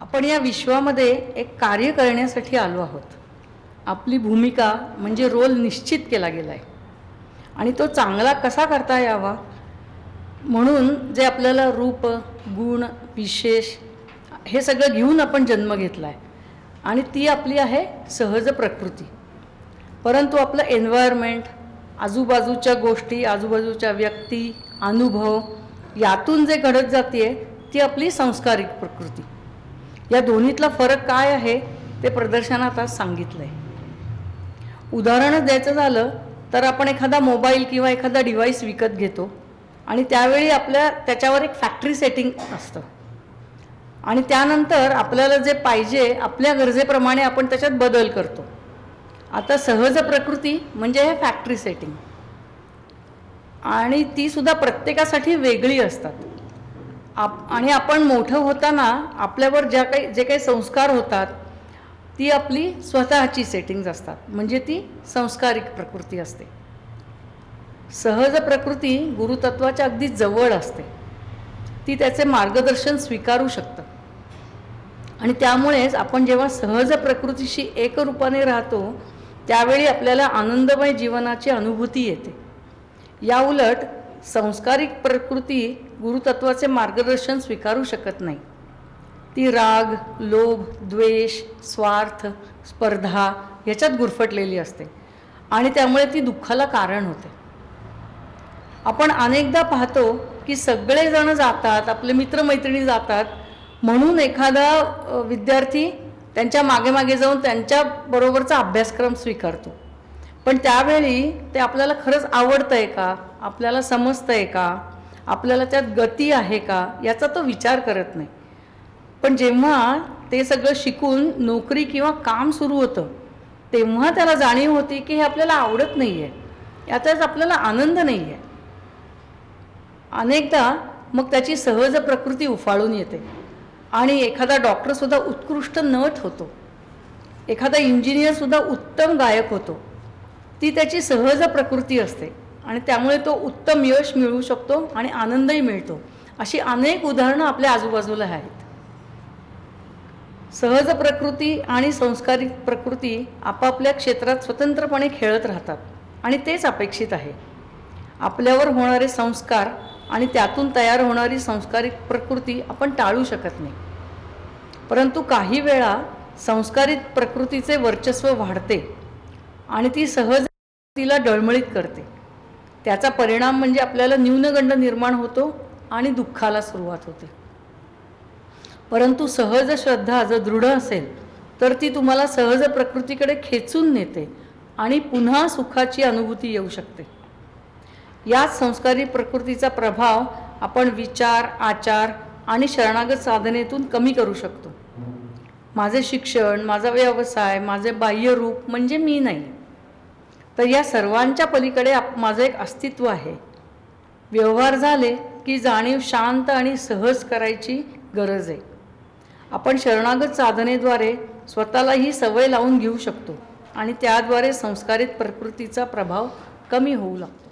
आपण या विश्वामध्ये एक कार्य करण्यासाठी आलो आहोत। आपली भूमिका म्हणजे रोल निश्चित केला गेला आहे आणि तो चांगला कसा करता यावा म्हणून जे आपल्याला रूप, गुण, विशेष हे सगळं घेऊन आपण जन्म घेतला आहे आणि ती आपली आहे सहज प्रकृती। परंतु आपलं एन्व्हायरमेंट, आजूबाजूच्या गोष्टी, आजूबाजूच्या व्यक्ती, अनुभव यातून जे घडत जाते ती आपली संस्कारिक प्रकृती। या दोन्हीतला फरक काय आहे ते प्रदर्शनात आज सांगितलं आहे। उदाहरण द्यायचं झालं तर आपण एखादा मोबाईल किंवा एखादा डिव्हाइस विकत घेतो आणि त्यावेळी त्याच्यावर एक फॅक्टरी सेटिंग असतं आणि त्यानंतर आपल्याला जे पाहिजे आपल्या गरजेप्रमाणे आपण त्याच्यात बदल करतो। आता सहज प्रकृती म्हणजे हे फॅक्टरी सेटिंग आणि ती सुद्धा प्रत्येकासाठी वेगळी असतात। आणि आपण मोठं होताना आपल्यावर जे काही संस्कार होतात ती आपली स्वतःची सेटिंग्ज असतात, म्हणजे ती संस्कारिक प्रकृती असते। सहज प्रकृती गुरुतत्वाच्या अगदी जवळ असते, ती त्याचे मार्गदर्शन स्वीकारू शकतं आणि त्यामुळेच आपण जेव्हा सहज प्रकृतीशी एकरूपाने राहतो त्यावेळी आपल्याला आनंदमय जीवनाची अनुभूती येते। या उलट संस्कारिक प्रकृती गुरुतत्वाचे मार्गदर्शन स्वीकारू शकत नाही। ती राग, लोभ, द्वेष, स्वार्थ, स्पर्धा याच्यात गुरफटलेली असते आणि त्यामुळे ती दुःखाला कारण होते। आपण अनेकदा पाहतो की सगळेजण जातात, आपले मित्रमैत्रिणी जातात म्हणून एखादा विद्यार्थी त्यांच्या मागे मागे जाऊन त्यांच्या बरोबरचा अभ्यासक्रम स्वीकारतो, पण त्यावेळी ते आपल्याला खरंच आवडतंय का, आपल्याला समजतंय का, आपल्याला त्यात गती आहे का याचा तो विचार करत नाही। पण जेव्हा ते सगळं शिकून नोकरी किंवा काम सुरू होतं तेव्हा त्याला जाणीव होती की हे आपल्याला आवडत नाही आहे, याचाच आपल्याला आनंद नाही आहे। अनेकदा मग त्याची सहज प्रकृती उफाळून येते आणि एखादा डॉक्टरसुद्धा उत्कृष्ट नट होतो, एखादा इंजिनियरसुद्धा उत्तम गायक होतो। ती त्याची सहज प्रकृती असते आणि त्यामुळे तो उत्तम यश मिळवू शकतो आणि आनंदही मिळतो। अशी अनेक उदाहरणं आपल्या आजूबाजूला आहेत। सहज प्रकृती आणि संस्कारिक प्रकृती आपापल्या क्षेत्रात स्वतंत्रपणे खेळत राहतात आणि तेच अपेक्षित आहे। आपल्यावर होणारे संस्कार आणि त्यातून तयार होणारी संस्कारिक प्रकृती आपण टाळू शकत नाही, परंतु काही वेळा संस्कारित प्रकृतीचे वर्चस्व वाढते आणि ती सहज तिला डळमळीत करते। त्याचा परिणाम म्हणजे आपल्याला न्यूनगंड निर्माण होतो आणि दुःखाला सुरुवात होते। परंतु सहज श्रद्धा जर दृढ असेल तर ती तुम्हाला सहज प्रकृतीकडे खेचून नेते आणि पुन्हा सुखाची अनुभूती येऊ शकते। याच संस्कारी प्रकृतीचा प्रभाव आपण विचार, आचार आणि शरणागत साधनेतून कमी करू शकतो। माझे शिक्षण, माझा व्यवसाय, माझे बाह्य रूप म्हणजे मी नाही, तर या सर्वांच्या पलीकडे माझं एक अस्तित्व आहे। व्यवहार झाले की जाणीव शांत आणि सहज करायची गरज आहे। आपण शरणागत साधनेद्वारे स्वतःला ही सवय लावून घेऊ शकतो आणि त्याद्वारे संस्कारित प्रकृतीचा प्रभाव कमी होऊ लागतो।